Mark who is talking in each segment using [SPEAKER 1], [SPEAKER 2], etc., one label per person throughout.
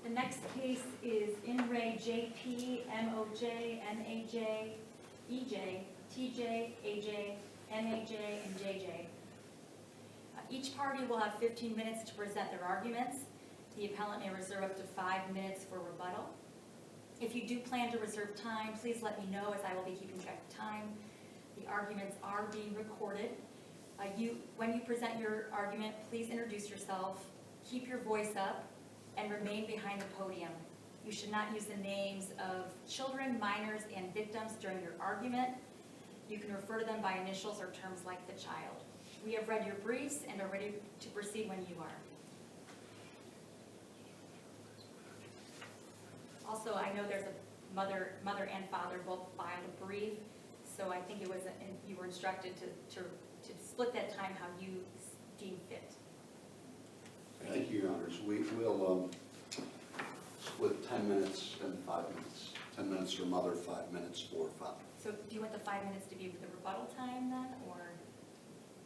[SPEAKER 1] The next case is in re JP, MOJ, MAJ, EJ, TJ, AJ, MAJ, and JJ. Each party will have 15 minutes to present their arguments. The appellant may reserve up to 5 minutes for rebuttal. If you do plan to reserve time, please let me know as I will be keeping track of time. The arguments are being recorded. When you present your argument, please introduce yourself, keep your voice up, and remain behind the podium. You should not use the names of children, minors, and victims during your argument. You can refer to them by initials or terms like the child. We have read your briefs and are ready to proceed when you are. Also, I know there's a mother and father both filed a brief, so I think it was you were instructed to split that time how you deem fit.
[SPEAKER 2] Thank you, Your Honors. We will split 10 minutes and 5 minutes. 10 minutes for mother, 5 minutes for father.
[SPEAKER 1] So do you want the 5 minutes to be with the rebuttal time then, or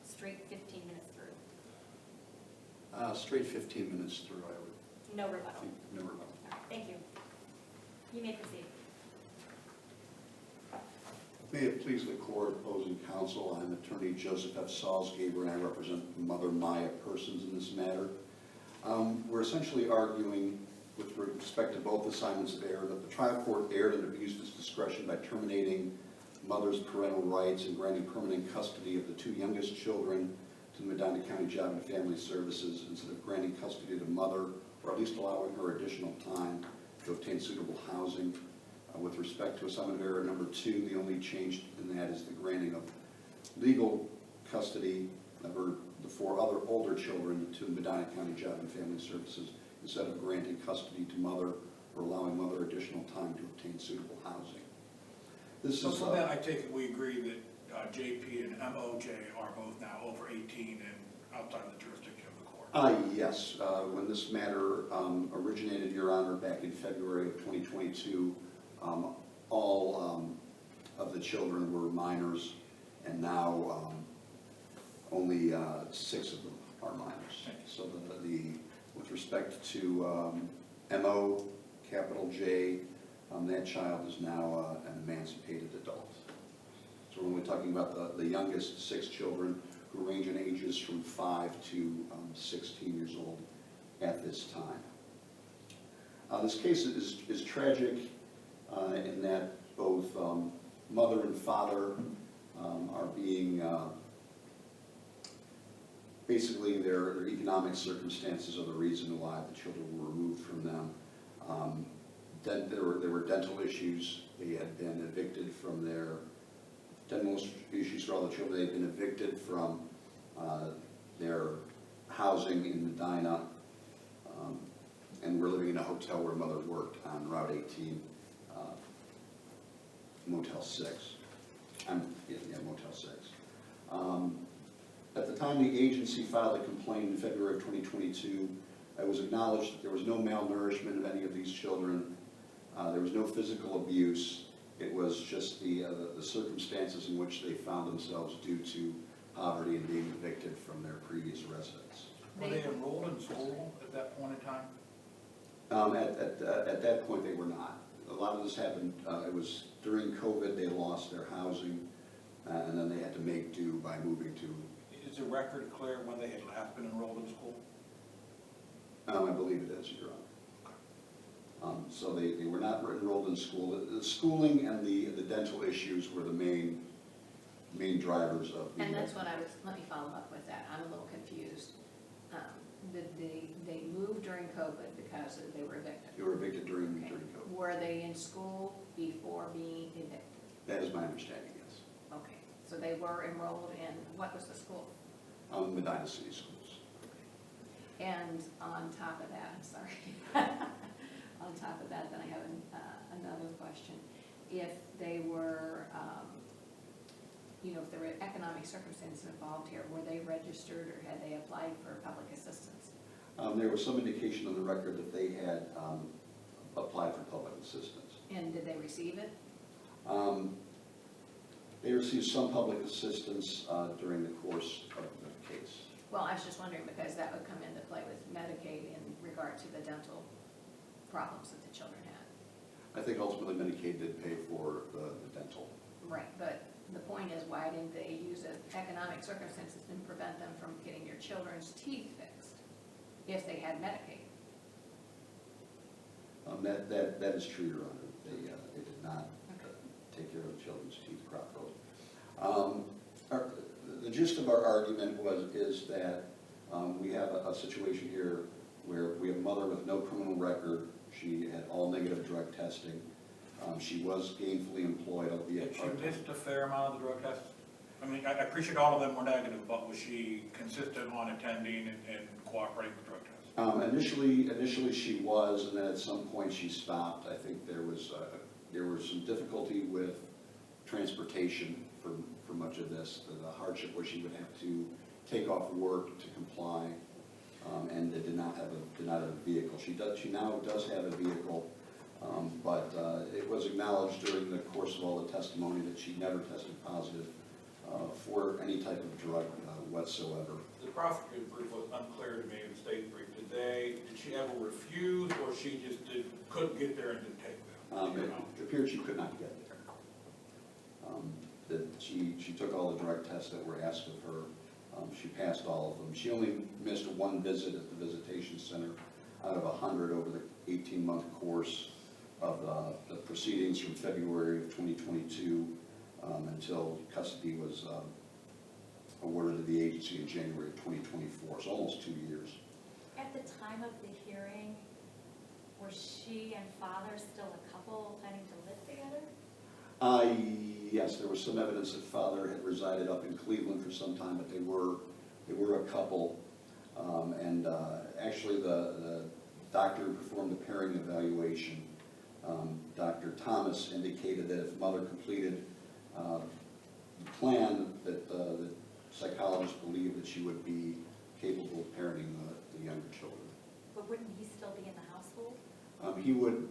[SPEAKER 1] straight 15 minutes through?
[SPEAKER 2] Straight 15 minutes through, I would
[SPEAKER 1] No rebuttal.
[SPEAKER 2] think. No rebuttal.
[SPEAKER 1] All right, thank you. You may proceed.
[SPEAKER 2] May it please the court, opposing counsel, I'm attorney Joseph F. Salzgeber, and I represent Mother Maya Persons in this matter. We're essentially arguing with respect to both assignments of error that the trial court erred and abused its discretion by terminating mother's parental rights and granting permanent custody of the two youngest children to the Medina County Job and Family Services instead of granting custody to mother, or at least allowing her additional time to obtain suitable housing. With respect to assignment of error number 2, the only change in that is the granting of legal custody of the 4 other older children to the Medina County Job and Family Services instead of granting custody to mother or allowing mother additional time to obtain suitable housing.
[SPEAKER 3] So from that, I take it we agree that JP and MOJ are both now over 18 and outside of the jurisdiction of the court?
[SPEAKER 2] Yes. When this matter originated, Your Honor, back in February of 2022, all of the children were minors, and now only 6 of them are minors. So with respect to MO, capital J, that child is now an emancipated adult. So we're only talking about the youngest 6 children who range in ages from 5 to 16 years old at this time. This case is tragic in that both mother and father are being, basically their economic circumstances are the reason why the children were removed from them. There were dental issues. They had been evicted from their dental issues for all the children. They had been evicted from their housing in Medina, and were living in a hotel where mother worked on Route 18, Motel 6. Motel 6. At the time the agency filed a complaint in February of 2022, it was acknowledged that there was no malnourishment of any of these children. There was no physical abuse. It was just the circumstances in which they found themselves due to poverty and being evicted from their previous residence.
[SPEAKER 3] Were they enrolled in school at that point in time?
[SPEAKER 2] At that point, they were not. A lot of this happened, it was during COVID, they lost their housing, and then they had to make do by moving to...
[SPEAKER 3] Is the record clear when they had last been enrolled in school?
[SPEAKER 2] I believe it is, Your Honor. So they were not enrolled in school. The schooling and the dental issues were the main drivers of the...
[SPEAKER 4] And that's what let me follow up with that. I'm a little confused. They moved during COVID because they were evicted?
[SPEAKER 2] They were evicted during COVID.
[SPEAKER 4] Were they in school before being evicted?
[SPEAKER 2] That is my understanding, yes.
[SPEAKER 4] Okay, so they were enrolled in, what was the school?
[SPEAKER 2] Medina City Schools.
[SPEAKER 4] And on top of that, I'm sorry, on top of that, then I have another question. If they were, if there were economic circumstances involved here, were they registered or had they applied for public assistance?
[SPEAKER 2] There was some indication on the record that they had applied for public assistance.
[SPEAKER 4] And did they receive it?
[SPEAKER 2] They received some public assistance during the course of the case.
[SPEAKER 4] Well, I was just wondering because that would come into play with Medicaid in regard to the dental problems that the children had.
[SPEAKER 2] I think ultimately Medicaid did pay for the dental.
[SPEAKER 4] Right, but the point is, why didn't they use economic circumstances to prevent them from getting your children's teeth fixed if they had Medicaid?
[SPEAKER 2] That is true, Your Honor. They did not take care of children's teeth properly. The gist of our argument is that we have a situation here where we have a mother with no criminal record. She had all negative drug testing. She was gainfully employed, albeit
[SPEAKER 3] Did
[SPEAKER 2] part-time.
[SPEAKER 3] she missed a fair amount of the drug tests? I mean, I appreciate all of them were negative, but was she consistent on attending and cooperating with drug tests?
[SPEAKER 2] Initially she was, and then at some point she stopped. I think there was some difficulty with transportation for much of this. The hardship where she would have to take off work to comply, and did not have a vehicle. She now does have a vehicle, but it was acknowledged during the course of all the testimony that she never tested positive for any type of drug whatsoever.
[SPEAKER 3] The prosecutor's brief was unclear to me, the state brief. Did she ever refuse, or she just couldn't get there and didn't take them?
[SPEAKER 2] It appeared she could not get there. That she took all the drug tests that were asked of her. She passed all of them. She only missed one visit at the visitation center out of 100 over the 18-month course of the proceedings from February of 2022 until custody was awarded to the agency in January of 2024, so almost 2 years.
[SPEAKER 1] At the time of the hearing, were she and father still a couple planning to live together?
[SPEAKER 2] Yes, there was some evidence that father had resided up in Cleveland for some time, but they were a couple. Actually, the doctor who performed the pairing evaluation, Dr. Thomas, indicated that if mother completed the plan, that the psychologist believed that she would be capable of parenting the younger children.
[SPEAKER 1] But wouldn't he still be in the household?
[SPEAKER 2] He would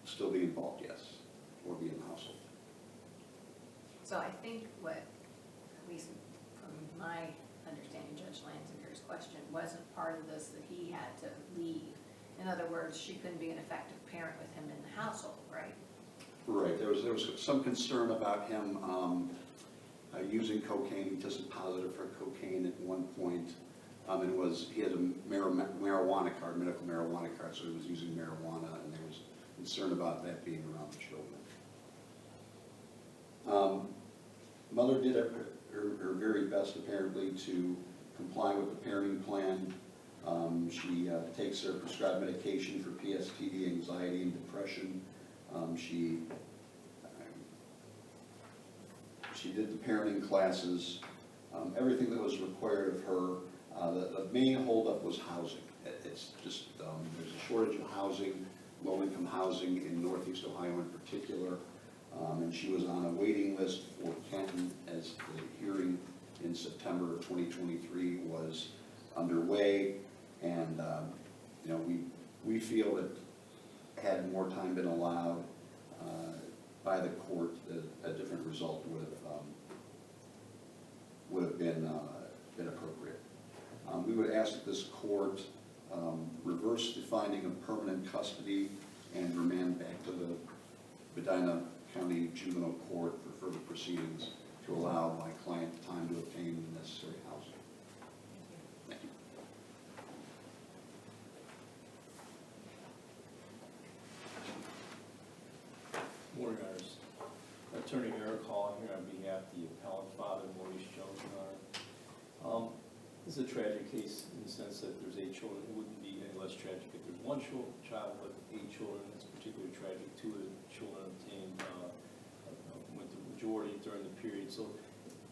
[SPEAKER 2] still be involved, yes, or be in the household.
[SPEAKER 4] So I think what, at least from my understanding, Judge Lanzinger's question, wasn't part of this that he had to leave. In other words, she couldn't be an effective parent with him in the household, right?
[SPEAKER 2] Right, there was some concern about him using cocaine. He tested positive for cocaine at one point. He had a marijuana card, medical marijuana card, so he was using marijuana, and there was concern about that being around the children. Mother did her very best, apparently, to comply with the parenting plan. She takes her prescribed medication for PSTD, anxiety, and depression. She did the parenting classes, everything that was required of her. The main holdup was housing. It's just, there's a shortage of housing, low-income housing in Northeast Ohio in particular. And she was on a waiting list for Canton as the hearing in September of 2023 was underway. And, we feel that had more time been allowed by the court, that a different result would have been appropriate. We would ask that this court reverse the finding of permanent custody and remand back to the Medina County Juvenile Court for further proceedings to allow my client time to obtain the necessary housing. Thank you.
[SPEAKER 5] Morning, Honors. Attorney Eric Hall here on behalf of the appellant father, Maurice Jones, Your Honor. This is a tragic case in the sense that there's 8 children. It wouldn't be any less tragic if there's one child, but 8 children. It's particularly tragic. 2 of the children obtained went the majority during the period. So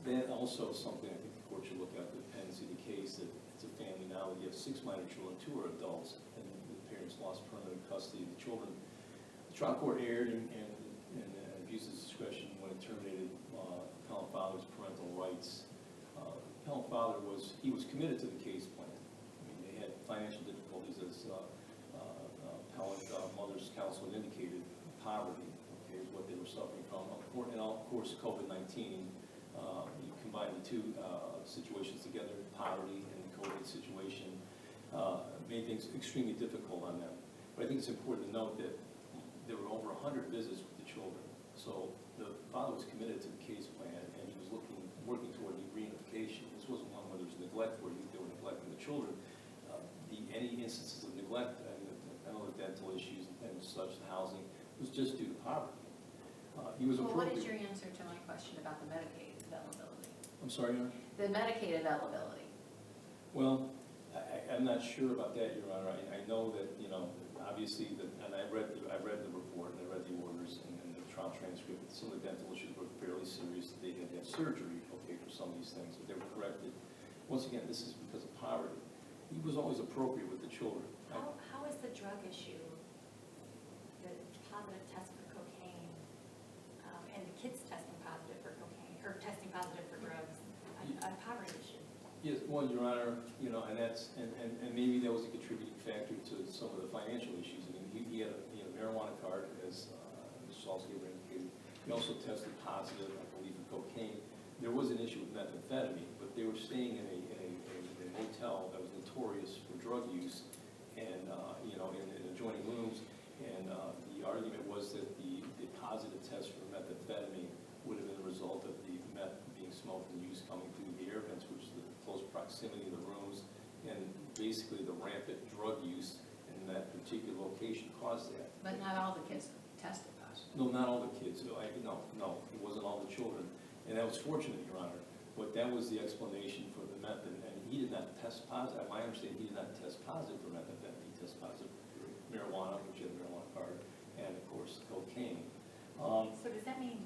[SPEAKER 5] that also is something I think the court should look at, the dependency of the case, that it's a family now. You have 6 minor children, 2 are adults, and the parents lost permanent custody of the children. The trial court erred and abused its discretion when it terminated appellant father's parental rights. Appellant father was committed to the case plan. I mean, they had financial difficulties, as appellant mother's counsel had indicated. Poverty, okay, is what they were suffering from. And of course, COVID-19, you combine the 2 situations together, poverty and the COVID situation, made things extremely difficult on them. But I think it's important to note that there were over 100 visits with the children. So the father was committed to the case plan, and he was working toward reunification. This wasn't one where there was neglect, where they were neglecting the children. Any instances of neglect, I know the dental issues and such, the housing, was just due to poverty. He was
[SPEAKER 4] Well, what
[SPEAKER 5] appropriate.
[SPEAKER 4] is your answer to my question about the Medicaid availability?
[SPEAKER 5] I'm sorry, Your Honor?
[SPEAKER 4] The Medicaid availability.
[SPEAKER 5] Well, I'm not sure about that, Your Honor. I know that, you know, obviously, and I read the report, and I read the orders and the trial transcript. Some of the dental issues were fairly serious. They had to have surgery, okay, for some of these things, but they were corrected. Once again, this is because of poverty. He was always appropriate with the children.
[SPEAKER 1] How is the drug issue, the positive test for cocaine, and the kids testing positive for cocaine, or testing positive for drugs, a poverty issue?
[SPEAKER 5] Yes, well, Your Honor, you know, and maybe that was a contributing factor to some of the financial issues. I mean, he had a marijuana card, as Mr. Salzgeber indicated. He also tested positive, I believe, for cocaine. There was an issue with methamphetamine, but they were staying in a hotel that was notorious for drug use, and you know, in adjoining rooms. And the argument was that the positive test for methamphetamine would have been a result of the meth being smoked and used coming through the air vents, which is the close proximity of the rooms, and basically the rampant drug use in that particular location caused that.
[SPEAKER 4] But not all the kids tested positive.
[SPEAKER 5] No, not all the kids. No, it wasn't all the children. And that was fortunate, Your Honor. But that was the explanation for the meth, and he did not test positive. My understanding, he did not test positive for methamphetamine. He tested positive for marijuana, which he had a marijuana card, and of course, cocaine.
[SPEAKER 1] So does that mean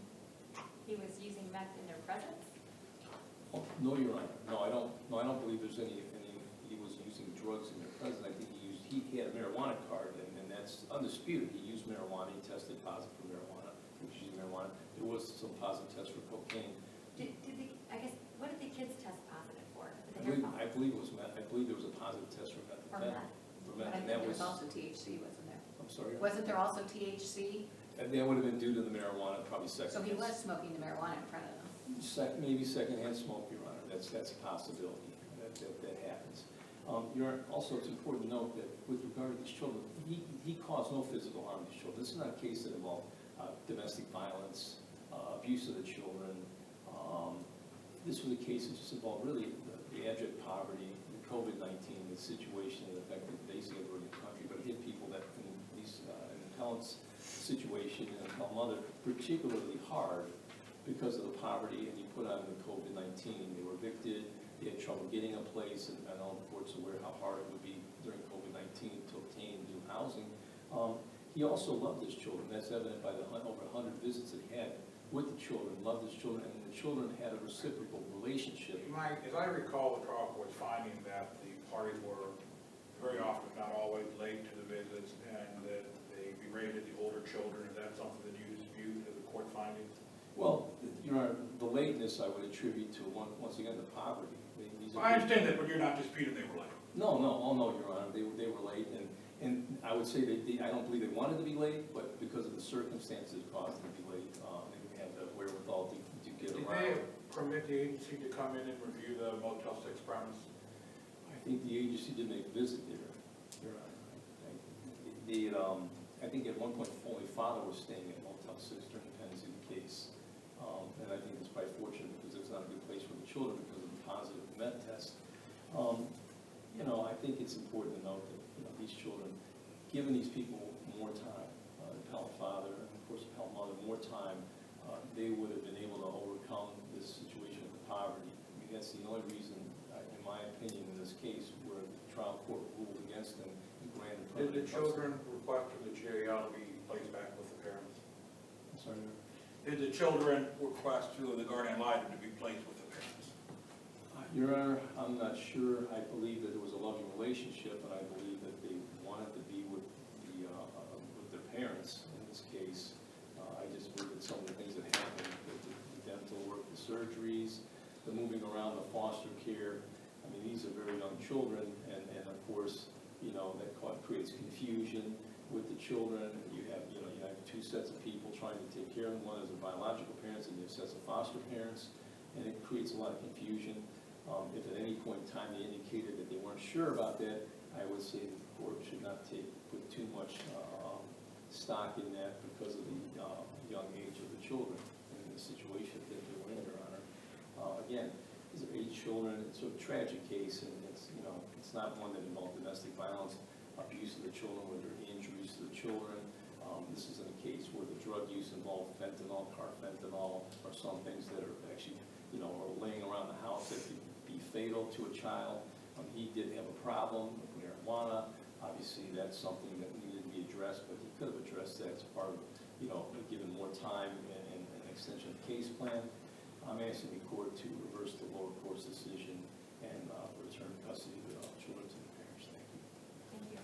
[SPEAKER 1] he was using meth in their presence?
[SPEAKER 5] No, Your Honor. No, I don't believe there's any, he was using drugs in their presence. I think he had a marijuana card, and that's undisputed. He used marijuana, he tested positive for marijuana, which is marijuana. There was some positive tests for cocaine.
[SPEAKER 1] What did the kids test positive for?
[SPEAKER 5] I believe it was meth. I believe there was a positive test for methamphetamine.
[SPEAKER 1] For
[SPEAKER 4] But I
[SPEAKER 5] And
[SPEAKER 4] think
[SPEAKER 5] that
[SPEAKER 4] there
[SPEAKER 5] was,
[SPEAKER 4] was also THC, wasn't there?
[SPEAKER 5] I'm sorry?
[SPEAKER 4] Wasn't there also THC?
[SPEAKER 5] And that would have been due to the marijuana, probably second.
[SPEAKER 4] So he was smoking the marijuana in front of them.
[SPEAKER 5] Maybe secondhand smoke, Your Honor. That's a possibility. That happens. Your Honor, also, it's important to note that with regard to these children, he caused no physical harm to these children. This is not a case that involved domestic violence, abuse of the children. This was a case that just involved really the abject poverty, the COVID-19, the situation that affected basically everybody in the country, but it hit people that in these an appellant's situation and a mother particularly hard because of the poverty, and you put on the COVID-19. They were evicted, they had trouble getting a place, and all the courts are aware how hard it would be during COVID-19 to obtain new housing. He also loved his children. That's evident by the over 100 visits that he had with the children, loved his children, and the children had a reciprocal relationship.
[SPEAKER 3] Mike, as I recall, the trial court's finding that the parties were very often, not always, late to the visits, and that they berated the older children. Is that something that you dispute as a court finding?
[SPEAKER 5] Well, Your Honor, the lateness I would attribute to, once again, the poverty.
[SPEAKER 3] I understand that, but you're not disputing they were late.
[SPEAKER 5] No, Your Honor, they were late, and I would say I don't believe they wanted to be late, but because of the circumstances that caused them to be late, they had the wherewithal to get
[SPEAKER 3] Did
[SPEAKER 5] around.
[SPEAKER 3] they permit the agency to come in and review the Motel 6 premise?
[SPEAKER 5] I think the agency did make a visit there, Your Honor. I think at one point, only father was staying at Motel 6 during the pendency of the case. And I think it's probably fortunate because it's not a good place for the children because of the positive meth test. You know, I think it's important to note that, you know, these children, given these people more time, the appellant father and of course appellant mother, more time, they would have been able to overcome this situation of the poverty. I mean, that's the only reason, in my opinion, in this case, where the trial court ruled against them and granted
[SPEAKER 3] Did the
[SPEAKER 5] permanent
[SPEAKER 3] children request for the GAL to be placed back with the parents?
[SPEAKER 5] I'm sorry, Your Honor.
[SPEAKER 3] Did the children request to the guardian ad litem to be placed with the parents?
[SPEAKER 5] Your Honor, I'm not sure. I believe that there was a loving relationship, and I believe that they wanted to be with their parents in this case. I just believe that some of the things that happened, the dental work, the surgeries, the moving around, the foster care, I mean, these are very young children, and of course, you know, that creates confusion with the children. You have two sets of people trying to take care of them. One is their biological parents, and you have sets of foster parents, and it creates a lot of confusion. If at any point in time they indicated that they weren't sure about that, I would say the court should not put too too much stock in that because of the young age of the children and the situation that they were in, Your Honor. Again, these are 8 children. It's a tragic case, and it's, you know, it's not one that involved domestic violence, abuse of the children, where there are injuries to the children. This isn't a case where the drug use involved fentanyl, carfentanil, or some things that are actually, you know, are laying around the house that could be fatal to a child. He did have a problem with marijuana. Obviously, that's something that needed to be addressed, but he could have addressed that as part of, you know, given more time and an extension of the case plan. I'm asking the court to reverse the lower court's decision and return custody of the children to the parents. Thank you.
[SPEAKER 1] Thank you.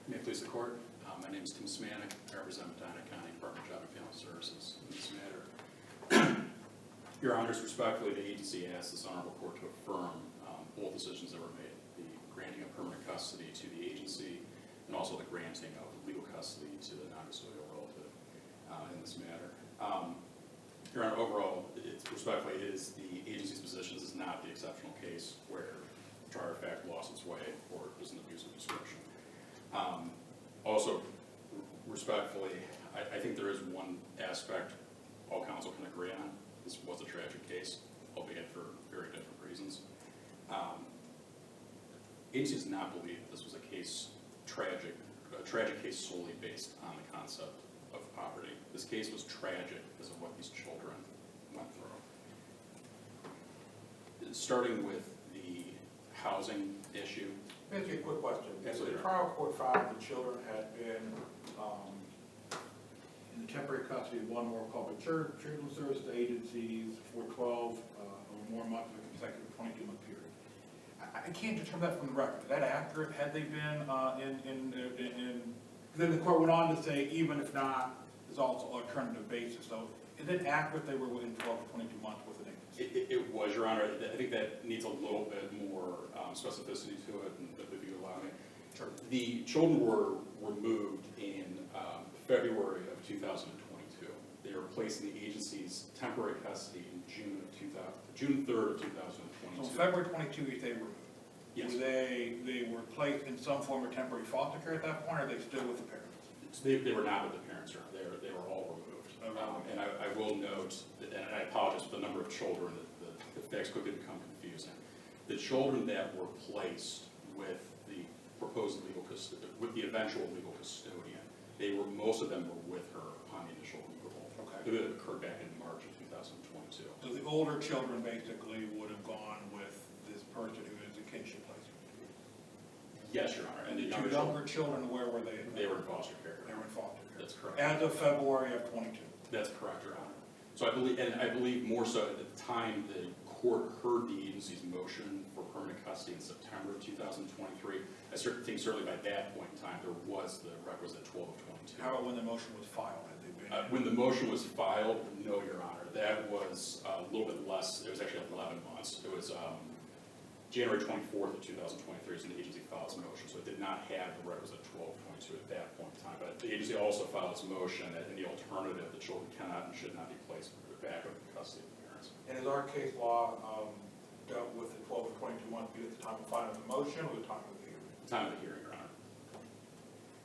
[SPEAKER 6] May it please the court. My name is Tim Smanik. I represent Medina County Department of Job and Family Services in this matter. Your Honors, respectfully, the agency asks this honorable court to affirm both decisions that were made, the granting of permanent custody to the agency and also the granting of legal custody to the non-custodial relative in this matter. Your Honor, overall, respectfully, it is the agency's position. This is not the exceptional case where the trier of fact lost its way or it was an abuse of discretion. Also, respectfully, I think there is one aspect all counsel can agree on. This was a tragic case, albeit for very different reasons. Agency does not believe this was a tragic case solely based on the concept of poverty. This case was tragic because of what these children went through. Starting with the housing issue.
[SPEAKER 3] Let me ask you a quick question.
[SPEAKER 6] Absolutely.
[SPEAKER 3] The trial court found the children had been in the temporary custody of one or more public children's services agencies for 12 or more months of a consecutive 22-month period. I can't determine that from the record. Is that accurate? Had they been then the court went on to say, even if not, there's also alternative basis. So is it accurate they were within 12 to 22 months with an agency?
[SPEAKER 6] It was, Your Honor. I think that needs a little bit more specificity to it, and if you allow me.
[SPEAKER 3] Sure.
[SPEAKER 6] The children were moved in February of 2022. They were placed in the agency's temporary custody in June 3rd of 2022.
[SPEAKER 3] So February 22, you say removed.
[SPEAKER 6] Yes.
[SPEAKER 3] They were placed in some form of temporary foster care at that point, or are they still with the parents?
[SPEAKER 6] So they were not with the parents, Your Honor. They were all removed. And I will note, that, and I apologize for the number of children, the facts could become confusing. The children that were placed with the proposed legal custodian, with the eventual legal custodian, most of them were with her upon the initial removal.
[SPEAKER 3] Okay.
[SPEAKER 6] It occurred back in March of 2022.
[SPEAKER 3] So the older children basically would have gone with this person who is in kinship placement?
[SPEAKER 6] Yes, Your Honor.
[SPEAKER 3] And the two younger children, where were they?
[SPEAKER 6] They were in foster care.
[SPEAKER 3] They were in foster care.
[SPEAKER 6] That's correct.
[SPEAKER 3] As of February of 22?
[SPEAKER 6] That's correct, Your Honor. So I believe more so at the time the court heard the agency's motion for permanent custody in September of 2023. I think certainly by that point in time, there was the requisite 12 of 22.
[SPEAKER 3] How about when the motion was filed? Had they been?
[SPEAKER 6] When the motion was filed, no, Your Honor. That was a little bit less. It was actually 11 months. It was January 24th of 2023 is when the agency filed its motion, so it did not have the requisite 12 of 22 at that point in time. But the agency also filed its motion that in the alternative, the children cannot and should not be placed back with the custody of the parents.
[SPEAKER 3] And is our case law dealt with the 12 or 22 month period at the time of filing the motion or the time of the hearing?
[SPEAKER 6] The time of the hearing, Your Honor.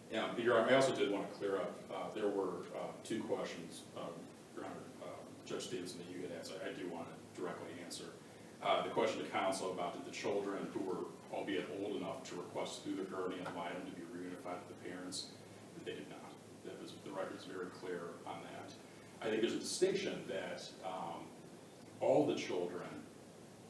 [SPEAKER 6] Yeah, Your Honor, I also did want to clear up, there were two questions, Your Honor, Judge Stevenson, that you had asked. I do want to directly answer. The question to counsel about did the children who were, albeit old enough to request through the guardian ad litem to be reunified with the parents, they did not. The record is very clear on that. I think there's a distinction that all the children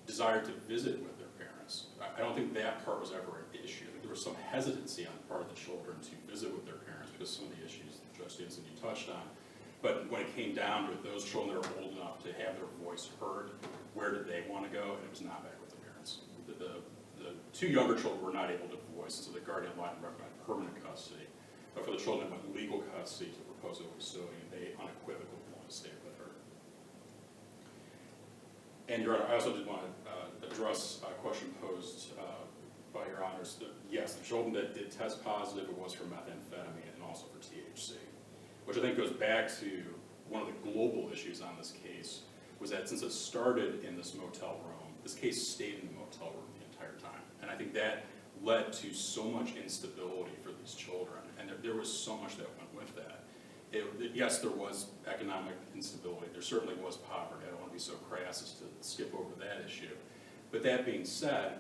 [SPEAKER 6] desired to visit with their parents. I don't think that part was ever an issue. There was some hesitancy on the part of the children to visit with their parents because some of the issues that Judge Stevenson you touched on. But when it came down to it, those children that were old enough to have their voice heard, where did they want to go? And it was not back with the parents. The two younger children were not able to voice, so the guardian ad litem recommended permanent custody. But for the children that went legal custody to propose a custodian, they unequivocally wanted to stay with her. And Your Honor, I also did want to address a question posed by Your Honors. Yes, the children that did test positive, it was for methamphetamine and also for THC. which I think goes back to one of the global issues on this case, was that since it started in this motel room, this case stayed in the motel room the entire time. And I think that led to so much instability for these children, and there was so much that went with that. Yes, there was economic instability, there certainly was poverty, I don't want to be so crass as to skip over that issue. But that being said,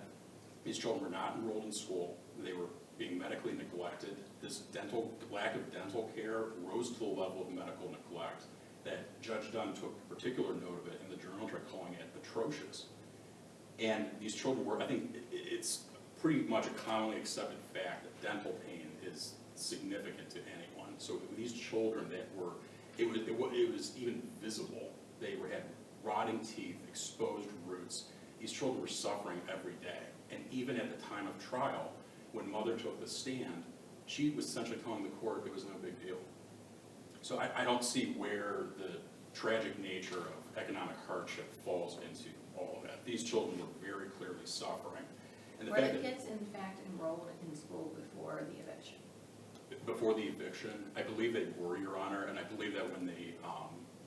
[SPEAKER 6] these children were not enrolled in school, they were being medically neglected. This lack of dental care rose to the level of medical neglect that Judge Dunn took particular note of it in the journal, calling it atrocious. And these children were, I think it's pretty much a commonly accepted fact that dental pain is significant to anyone. So these children that were, it was even visible. They had rotting teeth, exposed roots. These children were suffering every day. And even at the time of trial, when mother took the stand, she was essentially telling the court it was no big deal. So I don't see where the tragic nature of economic hardship falls into all of that. These children were very clearly suffering. And
[SPEAKER 4] Were the kids in fact enrolled in school before the eviction?
[SPEAKER 6] Before the eviction, I believe they were, Your Honor, and I believe that when they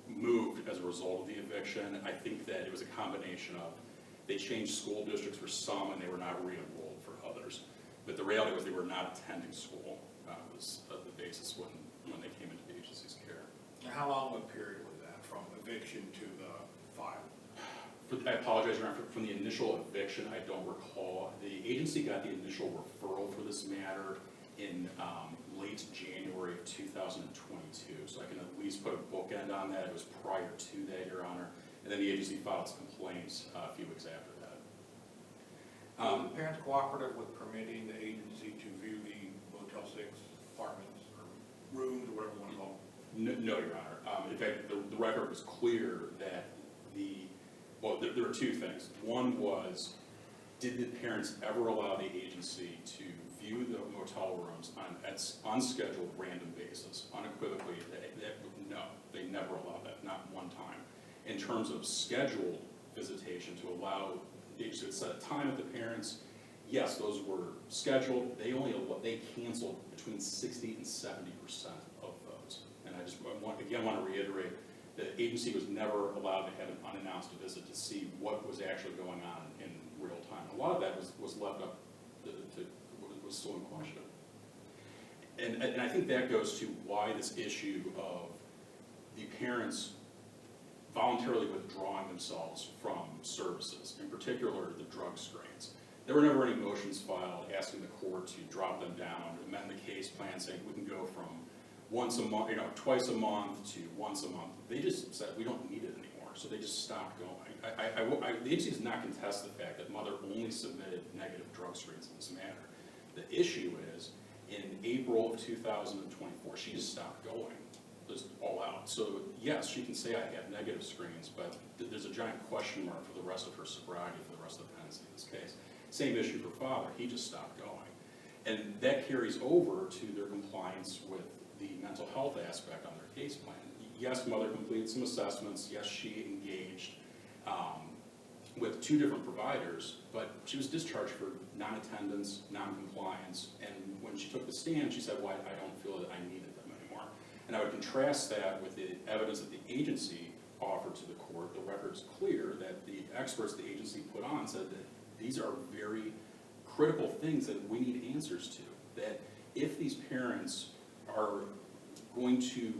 [SPEAKER 6] moved as a result of the eviction, I think that it was a combination of they changed school districts for some and they were not re-enrolled for others. But the reality was they were not attending school, was the basis when they came into the agency's care.
[SPEAKER 3] And how long of a period was that, from eviction to the file?
[SPEAKER 6] I apologize, Your Honor, from the initial eviction, I don't recall. The agency got the initial referral for this matter in late January of 2022, so I can at least put a bookend on that. It was prior to that, Your Honor, and then the agency filed its complaints a few weeks after that.
[SPEAKER 3] Were the parents cooperative with permitting the agency to view the Motel 6 apartments or rooms, or whatever you want to call them?
[SPEAKER 6] No, Your Honor. In fact, the record was clear that there were two things. One was, did the parents ever allow the agency to view the motel rooms on an unscheduled random basis, unequivocally? No, they never allowed that, not one time. In terms of scheduled visitation to allow the agency to set a time with the parents, yes, those were scheduled. They canceled between 60 and 70% of those. And I just want to reiterate, the agency was never allowed to have an unannounced visit to see what was actually going on in real time. A lot of that was left up was still in question. And I think that goes to why this issue of the parents voluntarily withdrawing themselves from services, in particular the drug screens. There were never any motions filed asking the court to drop them down, amend the case plan, saying we can go from once a month, twice a month to once a month. They just said we don't need it anymore, so they just stopped going. The agency does not contest the fact that mother only submitted negative drug screens in this matter. The issue is, in April of 2024, she just stopped going, just all out. So yes, she can say I have negative screens, but there's a giant question mark for the rest of her sobriety for the rest of the pendency in this case. Same issue for father, he just stopped going. And that carries over to their compliance with the mental health aspect on their case plan. Yes, mother completed some assessments, yes, she engaged with 2 different providers, but she was discharged for non-attendance, non-compliance, and when she took the stand, she said, well, I don't feel that I needed them anymore. And I would contrast that with the evidence that the agency offered to the court. The record's clear that the experts the agency put on said that these are very critical things that we need answers to, that if these parents are going to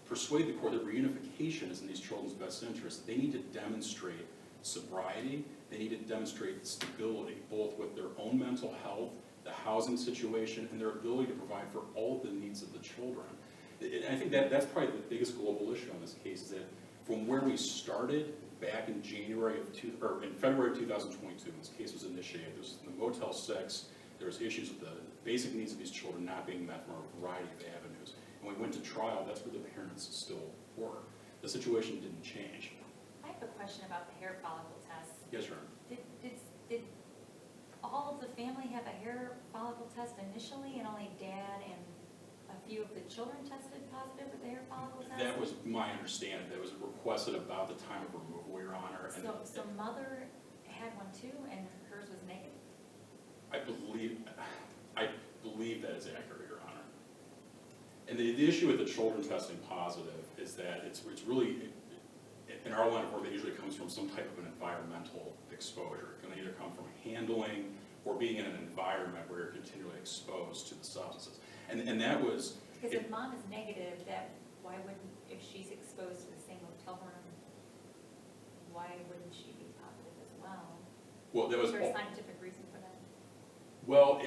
[SPEAKER 6] persuade the court that reunification is in these children's best interest, they need to demonstrate sobriety, they need to demonstrate stability, both with their own mental health, the housing situation, and their ability to provide for all of the needs of the children. And I think that's probably the biggest global issue on this case, is that from where we started back in February of 2022, when this case was initiated, there was the Motel 6, there was issues with the basic needs of these children not being met from a variety of avenues. And when we went to trial, that's where the parents still were. The situation didn't change.
[SPEAKER 1] I have a question about the hair follicle test.
[SPEAKER 6] Yes, Your Honor.
[SPEAKER 1] Did all of the family have a hair follicle test initially, and only dad and a few of the children tested positive with the hair follicle test?
[SPEAKER 6] That was my understanding. That was requested about the time of removal, Your Honor. And
[SPEAKER 1] So mother had one too, and hers was negative?
[SPEAKER 6] I believe that is accurate, Your Honor. And the issue with the children testing positive is that it's really, in our line of work, it usually comes from some type of an environmental exposure. It can either come from handling or being in an environment where you're continually exposed to the substances. And that was...
[SPEAKER 1] Because if mom is negative, why wouldn't, if she's exposed to the same hotel room, why wouldn't she be positive as well?
[SPEAKER 6] Well, there was...
[SPEAKER 1] Is there a scientific reason for that?
[SPEAKER 6] Well,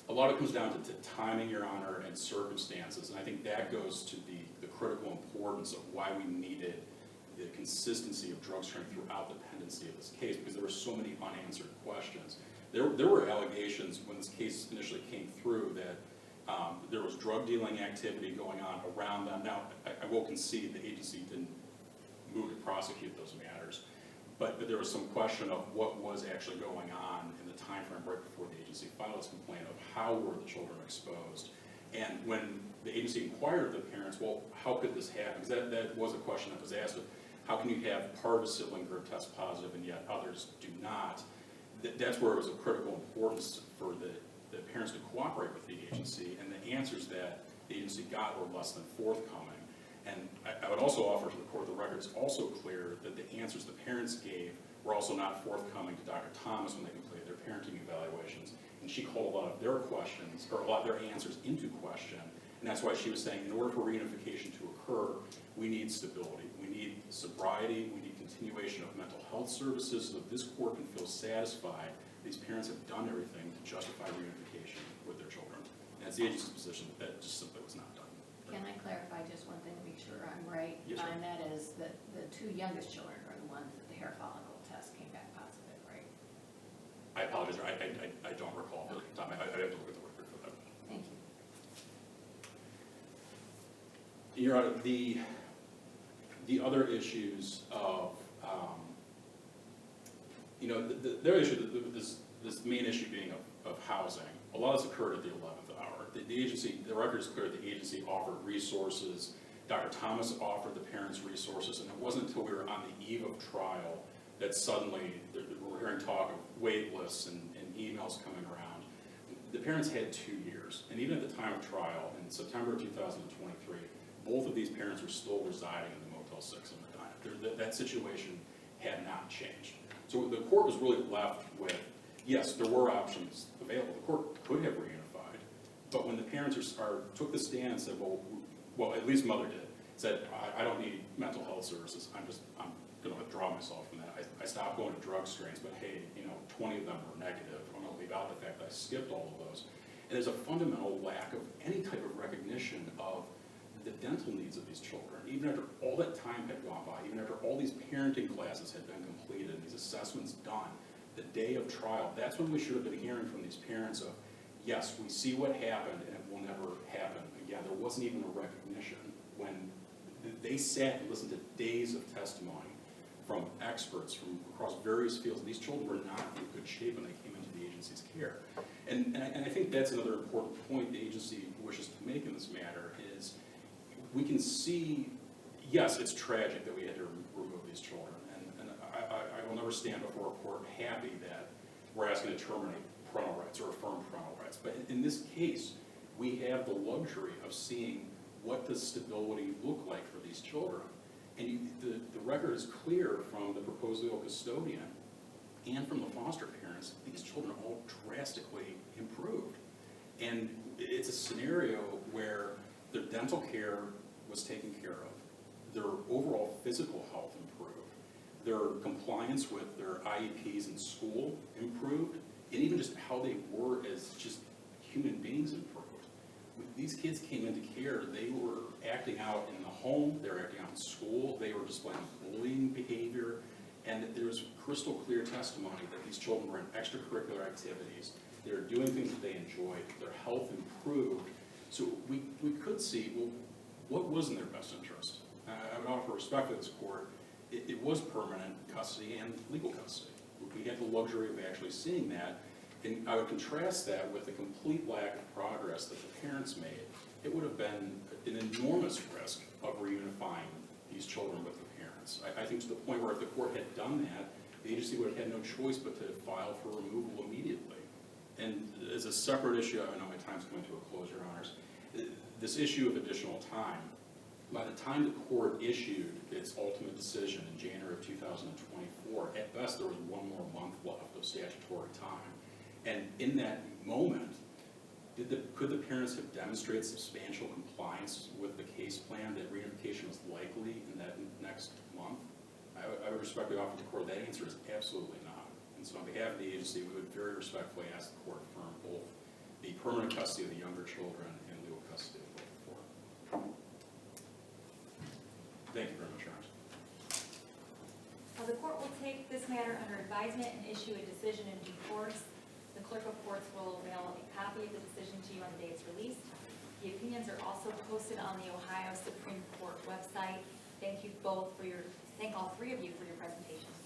[SPEAKER 6] a lot of it comes down to timing, Your Honor, and circumstances, and I think that goes to the critical importance of why we needed the consistency of drug screening throughout the pendency of this case, because there were so many unanswered questions. There were allegations when this case initially came through that there was drug dealing activity going on around them. Now, I will concede the agency didn't move to prosecute those matters, but there was some question of what was actually going on in the time frame right before the agency filed its complaint of how were the children exposed. And when the agency inquired of the parents, well, how could this happen? Because that was a question that was asked of, how can you have part of a sibling group test positive and yet others do not? That's where it was of critical importance for the parents to cooperate with the agency, and the answers that the agency got were less than forthcoming. And I would also offer to the court, the record's also clear that the answers the parents gave were also not forthcoming to Dr. Thomas when they completed their parenting evaluations. And she called a lot of their questions, or a lot of their answers into question. And that's why she was saying, in order for reunification to occur, we need stability. We need sobriety. We need continuation of mental health services so that this court can feel satisfied these parents have done everything to justify reunification with their children. And it's the agency's position that just simply was not done.
[SPEAKER 4] Can I clarify just one thing to make sure I'm right?
[SPEAKER 6] Yes, ma'am.
[SPEAKER 4] And that is that the two youngest children are the ones that the hair follicle test came back positive, right?
[SPEAKER 6] I apologize, I don't recall at the time. I have to look at the record for that.
[SPEAKER 4] Thank you.
[SPEAKER 6] Your Honor, the other issues of, the other issue, this main issue being of housing, a lot has occurred at the 11th hour. The agency, the record is clear, the agency offered resources. Dr. Thomas offered the parents resources, and it wasn't until we were on the eve of trial that suddenly we're hearing talk of wait lists and emails coming around. The parents had 2 years, and even at the time of trial, in September of 2023, both of these parents were still residing in the Motel 6 in Medina. That situation had not changed. So the court was really left with, yes, there were options available. The court could have reunified, but when the parents took the stand and said, well, at least mother did, said, I don't need mental health services. I'm going to withdraw myself from that. I stopped going to drug screens, but hey, 20 of them were negative. I'm going to leave out the fact that I skipped all of those. And there's a fundamental lack of any type of recognition of the dental needs of these children. Even after all that time had gone by, even after all these parenting classes had been completed, and these assessments done, the day of trial, that's when we should have been hearing from these parents of, yes, we see what happened and it will never happen again. There wasn't even a recognition when they sat and listened to days of testimony from experts from across various fields. These children were not in good shape when they came into the agency's care. And I think that's another important point the agency wishes to make in this matter is we can see, yes, it's tragic that we had to remove these children. And I will never stand before a court happy that we're asking to terminate parental rights or affirm parental rights. But in this case, we have the luxury of seeing what does stability look like for these children. And the record is clear from the proposed legal custodian and from the foster parents, these children are all drastically improved. And it's a scenario where their dental care was taken care of, their overall physical health improved, their compliance with their IEPs in school improved, and even just how they were as just human beings improved. When these kids came into care, they were acting out in the home, they were acting out in school, they were displaying bullying behavior, and there was crystal clear testimony that these children were in extracurricular activities, they were doing things that they enjoyed, their health improved. So we could see, well, what was in their best interest? I would offer respect to this court, it was permanent custody and legal custody. We had the luxury of actually seeing that, and I would contrast that with the complete lack of progress that the parents made. It would have been an enormous risk of reunifying these children with the parents. I think to the point where if the court had done that, the agency would have had no choice but to file for removal immediately. And as a separate issue, I know my time's coming to a close, Your Honors, this issue of additional time, by the time the court issued its ultimate decision in January of 2024, at best there was 1 more month left of statutory time. And in that moment, could the parents have demonstrated substantial compliance with the case plan that reunification was likely in that next month? I would respectfully offer the court that answer is absolutely not. And so on behalf of the agency, we would very respectfully ask the court to affirm both the permanent custody of the younger children and legal custody of both the four. Thank you very much, Your Honor.
[SPEAKER 1] The court will take this matter under advisement and issue a decision in due course. The clerk of courts will mail a copy of the decision to you on the day it's released. The opinions are also posted on the Ohio Supreme Court website. Thank all three of you for your presentations.